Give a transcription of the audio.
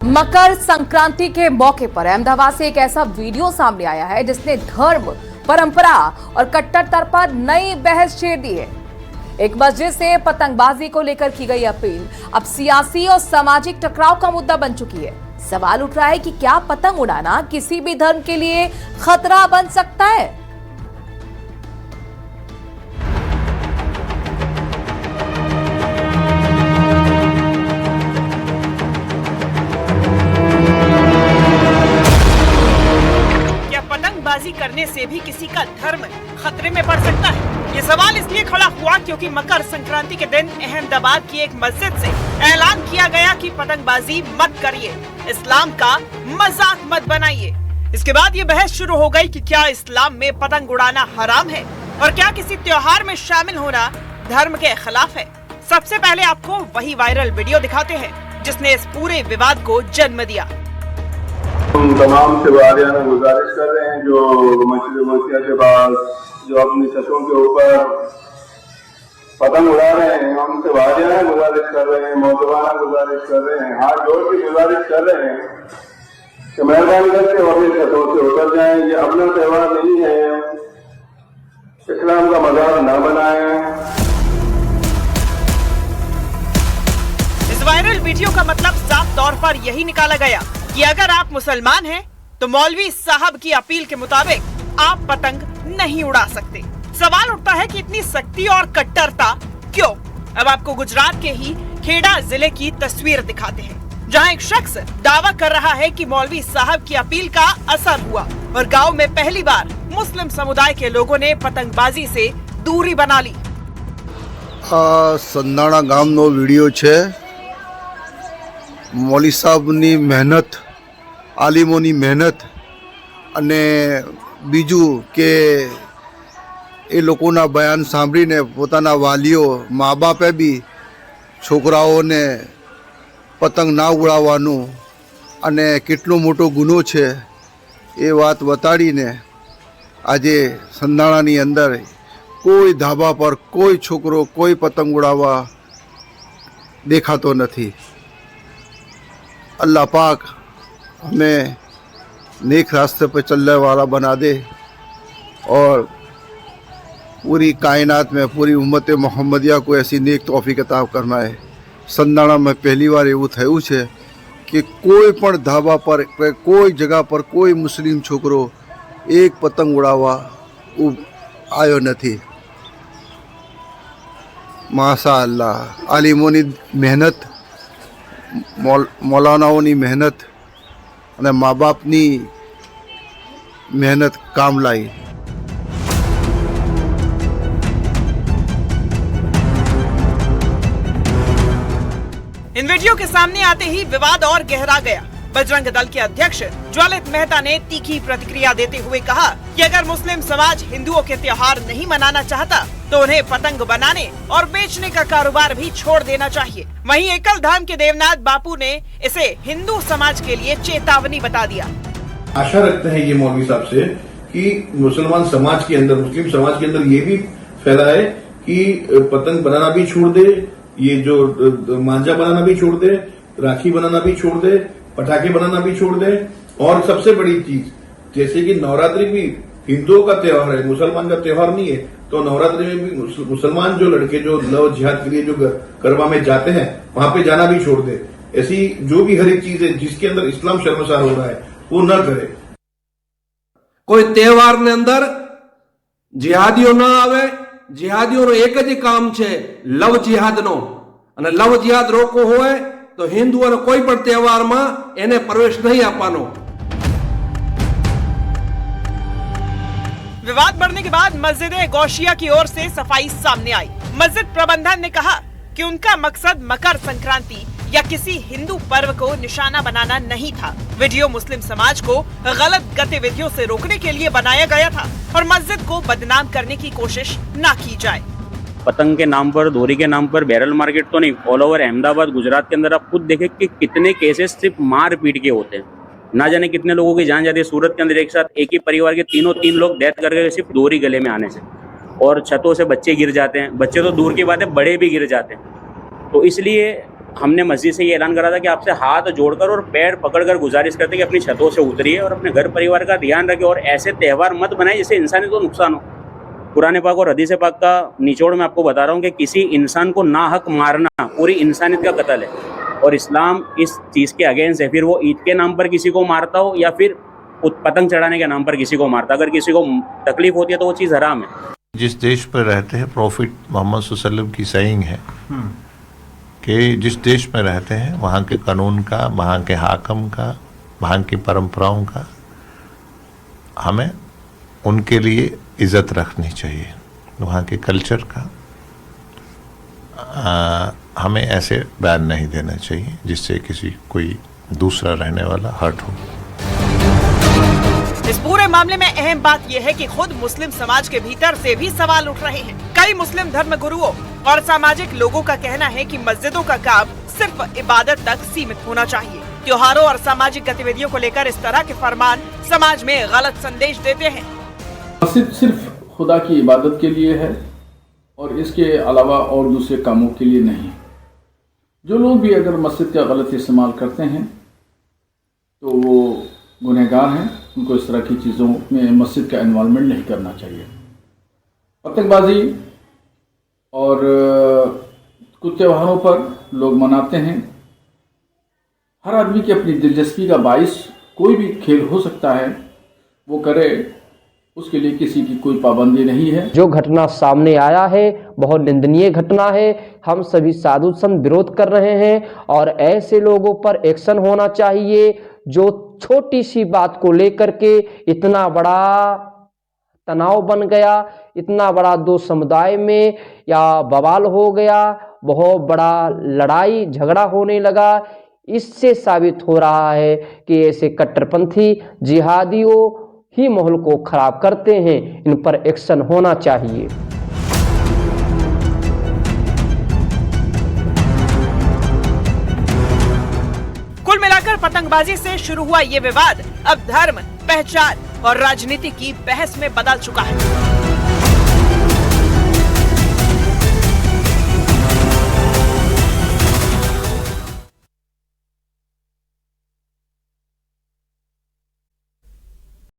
मकर संक्रांति के मौके पर अहमदाबाद से एक ऐसा वीडियो सामने आया है जिसने धर्म, परंपरा और कट्टरता पर नई बहस छेड़ दी है। एक मस्जिद से पतंगबाजी को लेकर की गई अपील अब सियासी और सामाजिक टकराव का मुद्दा बन चुकी है। सवाल उठ रहा है कि क्या पतंग उड़ाना किसी भी धर्म के लिए खतरा बन सकता है? पतंगबाजी करने से भी किसी का धर्म खतरे में पड़ सकता है? ये सवाल इसलिए खड़ा हुआ क्योंकि मकर संक्रांति के दिन अहमदाबाद की एक मस्जिद से ऐलान किया गया कि पतंगबाजी मत करिए, इस्लाम का मजाक मत बनाइए। इसके बाद ये बहस शुरू हो गई कि क्या इस्लाम में पतंग उड़ाना हराम है और क्या किसी त्योहार में शामिल होना धर्म के खिलाफ है। सबसे पहले आपको वही वायरल वीडियो दिखाते हैं जिसने इस पूरे विवाद को जन्म दिया। हम तमाम सेवारियां गुजारिश कर रहे हैं जो मस्जिद मसीहा के पास जो अपनी छतों के ऊपर पतंग उड़ा रहे हैं, हम सेवारियां गुजारिश कर रहे हैं, मौजवाना गुजारिश कर रहे हैं, हाथ जोड़ के गुजारिश कर रहे हैं कि मेहरबानी करके अपनी छतों से उतर जाएं। ये अपना त्यौहार नहीं है, इस्लाम का मजाक न बनाएं। इस वायरल वीडियो का मतलब साफ तौर पर यही निकाला गया कि अगर आप मुसलमान हैं तो मौलवी साहब की अपील के मुताबिक आप पतंग नहीं उड़ा सकते। सवाल उठता है कि इतनी सख्ती और कट्टरता क्यों? अब आपको गुजरात के ही खेड़ा जिले की तस्वीर दिखाते हैं जहां एक शख्स दावा कर रहा है कि मौलवी साहब की अपील का असर हुआ और गांव में पहली बार मुस्लिम समुदाय के लोगों ने पतंगबाजी से दूरी बना ली। संदाणा गामनो वीडियो छे। मौली साहबनी मेहनत, आलिमोनी मेहनत અને બીજું કે એ લોકોના બયાન સાંભળીને પોતાના વાલીઓ, મા બાપે બી છોકરાઓને પતંગ ના ઉડાવવાનું અને કેટલો મોટો ગુનો છે એ વાત બતાડીને આજે સંદાણાની અંદર કોઈ ધાબા પર કોઈ છોકરો કોઈ પતંગ ઉડાવવા દેખાતો નથી। अल्लाह पाक हमें नेक रास्ते पर चलने वाला बना दे और पूरी कायनात में पूरी उम्मत मोहम्मदिया को ऐसी नेक तौफीक अता फरमाए। संदाणा में पहली बार एवं थयुं छे कि कोई पण धाबा पर कोई जगह पर कोई मुस्लिम छोकरो एक पतंग उड़ावा आयो नहीं। माशा अल्लाह, आलिमोनी मेहनत, मौलानाओनी मेहनत અને મા બાપની મહેનત કામ लाई। इन वीडियो के सामने आते ही विवाद और गहरा गया। बजरंग दल के अध्यक्ष ज्वलित मेहता ने तीखी प्रतिक्रिया देते हुए कहा कि अगर मुस्लिम समाज हिंदुओं के त्योहार नहीं मनाना चाहता तो उन्हें पतंग बनाने और बेचने का कारोबार भी छोड़ देना चाहिए। वहीं एकल धाम के देवनाथ बापू ने इसे हिंदू समाज के लिए चेतावनी बता दिया। आशा रखते हैं ये मौलवी साहब से कि मुसलमान समाज के अंदर, मुस्लिम समाज के अंदर ये भी फैलाए कि पतंग बनाना भी छोड़ दे, ये जो मांझा बनाना भी छोड़ दे, राखी बनाना भी छोड़ दे, पटाखे बनाना भी छोड़ दे। और सबसे बड़ी चीज जैसे कि नवरात्रि भी हिंदुओं का त्योहार है, मुसलमान का त्योहार नहीं है, तो नवरात्रि में भी मुसलमान जो लड़के जो लव जिहाद के लिए जो गरबा में जाते हैं वहां पे जाना भी छोड़ दे। ऐसी जो भी हर एक चीज है जिसके अंदर इस्लाम शर्मसार हो रहा है वो न करे। कोई त्योहार ने अंदर जिहादियों न आवे। जिहादियों नो एक ज काम छे लव जिहाद नो, અને લવ જિહાદ રોકવો હોય તો હિન્દુઓનો કોઈ પણ તહેવારમાં એને પ્રવેશ નહીં આપવાનો। विवाद बढ़ने के बाद मस्जिद गौशिया की ओर से सफाई सामने आई। मस्जिद प्रबंधन ने कहा कि उनका मकसद मकर संक्रांति या किसी हिंदू पर्व को निशाना बनाना नहीं था। वीडियो मुस्लिम समाज को गलत गतिविधियों से रोकने के लिए बनाया गया था और मस्जिद को बदनाम करने की कोशिश न की जाए। पतंग के नाम पर, दोरी के नाम पर बैरल मार्केट तो नहीं, ऑल ओवर अहमदाबाद, गुजरात के अंदर आप खुद देखें कि कितने केसेस सिर्फ मार पीट के होते हैं। ना जाने कितने लोगों की जान जाती है। सूरत के अंदर एक साथ एक ही परिवार के तीन लोग डेथ कर गए सिर्फ दोरी गले में आने से, और छतों से बच्चे गिर जाते हैं। बच्चे तो दूर की बात है, बड़े भी गिर जाते हैं। तो इसलिए हमने मस्जिद से ये ऐलान करा था कि आपसे हाथ जोड़कर और पैर पकड़कर गुजारिश करते कि अपनी छतों से उतरिए और अपने घर परिवार का ध्यान रखें और ऐसे त्यौहार मत बनाए जिससे इंसानियत को नुकसान हो। कुरान पाक और हदीस पाक का निचोड़ मैं आपको बता रहा हूँ कि किसी इंसान को नाहक मारना पूरी इंसानियत का कत्ल है और इस्लाम इस चीज़ के अगेंस्ट है। फिर वो ईद के नाम पर किसी को मारता हो या फिर पतंग चढ़ाने के नाम पर किसी को मारता, अगर किसी को तकलीफ होती है तो वो चीज़ हराम है। जिस देश पर रहते हैं, प्रॉफिट मोहम्मद सल्लल्लाहु अलैहि वसल्लम की सहींग है कि जिस देश में रहते हैं वहाँ के कानून का, वहाँ के हाकम का, वहाँ की परंपराओं का हमें उनके लिए इज़्ज़त रखनी चाहिए, वहाँ के कल्चर का हमें ऐसे बयान नहीं देना चाहिए जिससे किसी कोई दूसरा रहने वाला हर्ट हो। इस पूरे मामले में अहम बात यह है कि खुद मुस्लिम समाज के भीतर से भी सवाल उठ रहे हैं। कई मुस्लिम धर्म गुरुओं और सामाजिक लोगों का कहना है कि मस्जिदों का काम सिर्फ इबादत तक सीमित होना चाहिए। त्योहारों और सामाजिक गतिविधियों को लेकर इस तरह के फरमान समाज में गलत संदेश देते हैं। मस्जिद सिर्फ खुदा की इबादत के लिए है और इसके अलावा और दूसरे कामों के लिए नहीं। जो लोग भी अगर मस्जिद का गलत इस्तेमाल करते हैं तो वो गुनहगार हैं, उनको इस तरह की चीज़ों में मस्जिद का इन्वॉल्वमेंट नहीं करना चाहिए। पतंगबाजी और कुछ त्योहारों पर लोग मनाते हैं। हर आदमी की अपनी दिलचस्पी का बाइस कोई भी खेल हो सकता है, वो करे, उसके लिए किसी की कोई पाबंदी नहीं है। जो घटना सामने आया है बहुत निंदनीय घटना है। हम सभी साधु संत विरोध कर रहे हैं और ऐसे लोगों पर एक्शन होना चाहिए जो छोटी सी बात को लेकर के इतना बड़ा तनाव बन गया, इतना बड़ा दो समुदाय में या बवाल हो गया, बहुत बड़ा लड़ाई झगड़ा होने लगा। इससे साबित हो रहा है कि ऐसे कट्टरपंथी जिहादियों ही माहौल को खराब करते हैं, इन पर एक्शन होना चाहिए। कुल मिलाकर पतंगबाजी से शुरू हुआ ये विवाद अब धर्म, पहचान और राजनीति की बहस में बदल चुका है।